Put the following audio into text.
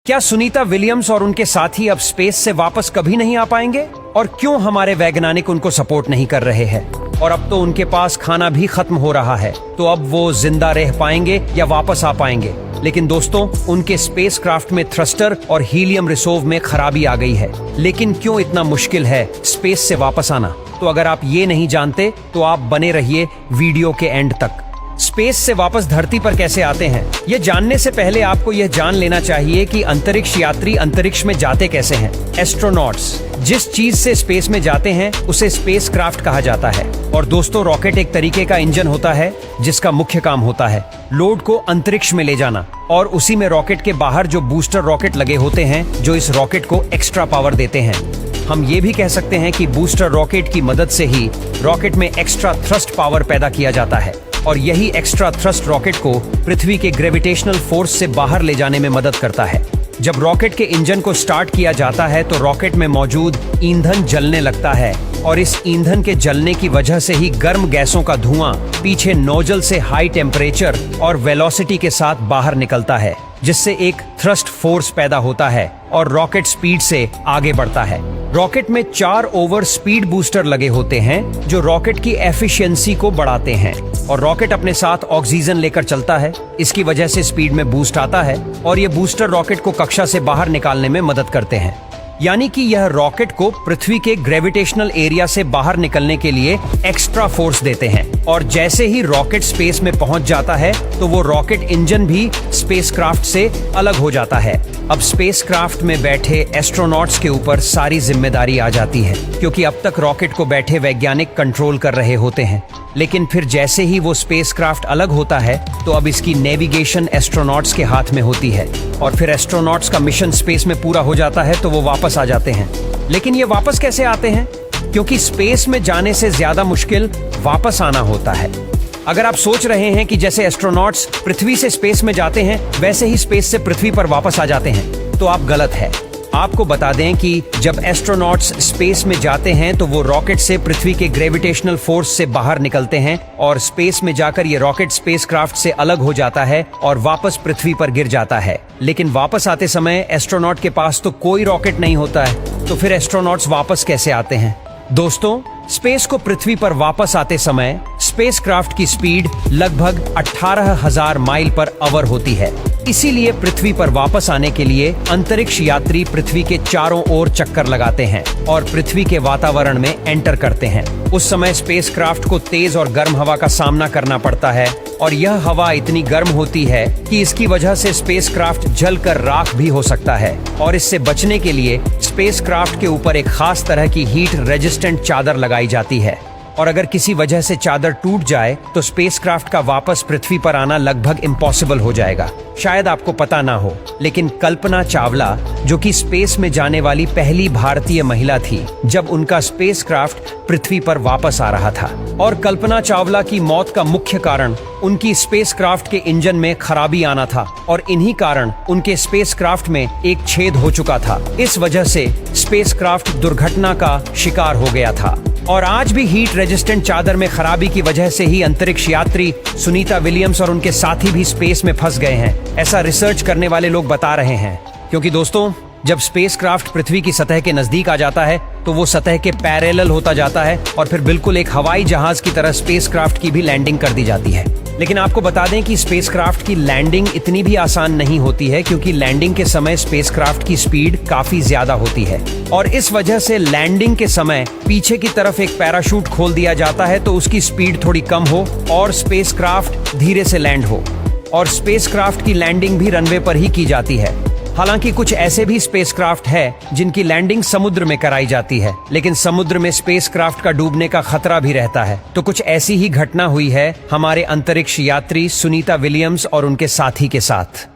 क्या सुनीता विलियम्स और उनके साथी अब स्पेस से वापस कभी नहीं आ पाएंगे? और क्यों हमारे वैज्ञानिक उनको सपोर्ट नहीं कर रहे हैं? और अब तो उनके पास खाना भी खत्म हो रहा है, तो अब वो जिंदा रह पाएंगे या वापस आ पाएंगे? लेकिन दोस्तों, उनके स्पेसक्राफ्ट में थ्रस्टर और हीलियम रिसोव में खराबी आ गई है। लेकिन क्यों इतना मुश्किल है स्पेस से वापस आना? तो अगर आप ये नहीं जानते तो आप बने रहिए वीडियो के एंड तक। स्पेस से वापस धरती पर कैसे आते हैं, ये जानने से पहले आपको यह जान लेना चाहिए कि अंतरिक्ष यात्री अंतरिक्ष में जाते कैसे हैं। एस्ट्रोनॉट्स जिस चीज से स्पेस में जाते हैं उसे स्पेसक्राफ्ट कहा जाता है। और दोस्तों, रॉकेट एक तरीके का इंजन होता है जिसका मुख्य काम होता है लोड को अंतरिक्ष में ले जाना, और उसी में रॉकेट के बाहर जो बूस्टर रॉकेट लगे होते हैं जो इस रॉकेट को एक्स्ट्रा पावर देते हैं। हम ये भी कह सकते हैं कि बूस्टर रॉकेट की मदद से ही रॉकेट में एक्स्ट्रा थ्रस्ट पावर पैदा किया जाता है, और यही एक्स्ट्रा थ्रस्ट रॉकेट को पृथ्वी के ग्रेविटेशनल फोर्स से बाहर ले जाने में मदद करता है। जब रॉकेट के इंजन को स्टार्ट किया जाता है तो रॉकेट में मौजूद ईंधन जलने लगता है, और इस ईंधन के जलने की वजह से ही गर्म गैसों का धुआं पीछे नोजल से हाई टेम्परेचर और वेलोसिटी के साथ बाहर निकलता है, जिससे एक थ्रस्ट फोर्स पैदा होता है और रॉकेट स्पीड से आगे बढ़ता है। रॉकेट में 4 ओवर स्पीड बूस्टर लगे होते हैं जो रॉकेट की एफिशिएंसी को बढ़ाते हैं, और रॉकेट अपने साथ ऑक्सीजन लेकर चलता है। इसकी वजह से स्पीड में बूस्ट आता है, और ये बूस्टर रॉकेट को कक्षा से बाहर निकालने में मदद करते हैं। यानी कि यह रॉकेट को पृथ्वी के ग्रेविटेशनल एरिया से बाहर निकलने के लिए एक्स्ट्रा फोर्स देते हैं। और जैसे ही रॉकेट स्पेस में पहुंच जाता है तो वो रॉकेट इंजन भी स्पेसक्राफ्ट से अलग हो जाता है। अब स्पेसक्राफ्ट में बैठे एस्ट्रोनॉट्स के ऊपर सारी जिम्मेदारी आ जाती है, क्योंकि अब तक रॉकेट को बैठे वैज्ञानिक कंट्रोल कर रहे होते हैं। लेकिन फिर जैसे ही वो स्पेसक्राफ्ट अलग होता है तो अब इसकी नेविगेशन एस्ट्रोनॉट्स के हाथ में होती है, और फिर एस्ट्रोनॉट्स का मिशन स्पेस में पूरा हो जाता है तो वो वापस आ जाते हैं। लेकिन ये वापस कैसे आते हैं? क्योंकि स्पेस में जाने से ज्यादा मुश्किल वापस आना होता है। अगर आप सोच रहे हैं कि जैसे एस्ट्रोनॉट्स पृथ्वी से स्पेस में जाते हैं वैसे ही स्पेस से पृथ्वी पर वापस आ जाते हैं, तो आप गलत है। आपको बता दें कि जब एस्ट्रोनॉट्स स्पेस में जाते हैं तो वो रॉकेट से पृथ्वी के ग्रेविटेशनल फोर्स से बाहर निकलते हैं, और स्पेस में जाकर ये रॉकेट स्पेसक्राफ्ट से अलग हो जाता है और वापस पृथ्वी पर गिर जाता है। लेकिन वापस आते समय एस्ट्रोनॉट के पास तो कोई रॉकेट नहीं होता है, तो फिर एस्ट्रोनॉट्स वापस कैसे आते हैं? दोस्तों, स्पेस को पृथ्वी पर वापस आते समय स्पेसक्राफ्ट की स्पीड लगभग 18,000 माइल पर आवर होती है। इसीलिए पृथ्वी पर वापस आने के लिए अंतरिक्ष यात्री पृथ्वी के चारों ओर चक्कर लगाते हैं और पृथ्वी के वातावरण में एंटर करते हैं। उस समय स्पेसक्राफ्ट को तेज और गर्म हवा का सामना करना पड़ता है, और यह हवा इतनी गर्म होती है कि इसकी वजह से स्पेसक्राफ्ट जलकर राख भी हो सकता है। और इससे बचने के लिए स्पेसक्राफ्ट के ऊपर एक खास तरह की हीट रेजिस्टेंट चादर लगाई जाती है, और अगर किसी वजह से चादर टूट जाए तो स्पेसक्राफ्ट का वापस पृथ्वी पर आना लगभग इम्पॉसिबल हो जाएगा। शायद आपको पता ना हो, लेकिन कल्पना चावला, जो कि स्पेस में जाने वाली पहली भारतीय महिला थी, जब उनका स्पेसक्राफ्ट पृथ्वी पर वापस आ रहा था। और कल्पना चावला की मौत का मुख्य कारण उनकी स्पेसक्राफ्ट के इंजन में खराबी आना था, और इन्हीं कारण उनके स्पेसक्राफ्ट में एक छेद हो चुका था। इस वजह से स्पेसक्राफ्ट दुर्घटना का शिकार हो गया था। और आज भी हीट रेजिस्टेंट चादर में खराबी की वजह से ही अंतरिक्ष यात्री सुनीता विलियम्स और उनके साथी भी स्पेस में फंस गए हैं, ऐसा रिसर्च करने वाले लोग बता रहे हैं। क्योंकि दोस्तों, जब स्पेसक्राफ्ट पृथ्वी की सतह के नजदीक आ जाता है तो वो सतह के पैरेलल होता जाता है, और फिर बिल्कुल एक हवाई जहाज की तरह स्पेसक्राफ्ट की भी लैंडिंग कर दी जाती है। लेकिन आपको बता दें कि स्पेसक्राफ्ट की लैंडिंग इतनी भी आसान नहीं होती है, क्योंकि लैंडिंग के समय स्पेसक्राफ्ट की स्पीड काफी ज्यादा होती है, और इस वजह से लैंडिंग के समय पीछे की तरफ एक पैराशूट खोल दिया जाता है तो उसकी स्पीड थोड़ी कम हो और स्पेसक्राफ्ट धीरे से लैंड हो। और स्पेसक्राफ्ट की लैंडिंग भी रनवे पर ही की जाती है। हालांकि कुछ ऐसे भी स्पेसक्राफ्ट है जिनकी लैंडिंग समुद्र में कराई जाती है, लेकिन समुद्र में स्पेसक्राफ्ट का डूबने का खतरा भी रहता है। तो कुछ ऐसी ही घटना हुई है हमारे अंतरिक्ष यात्री सुनीता विलियम्स और उनके साथी के साथ।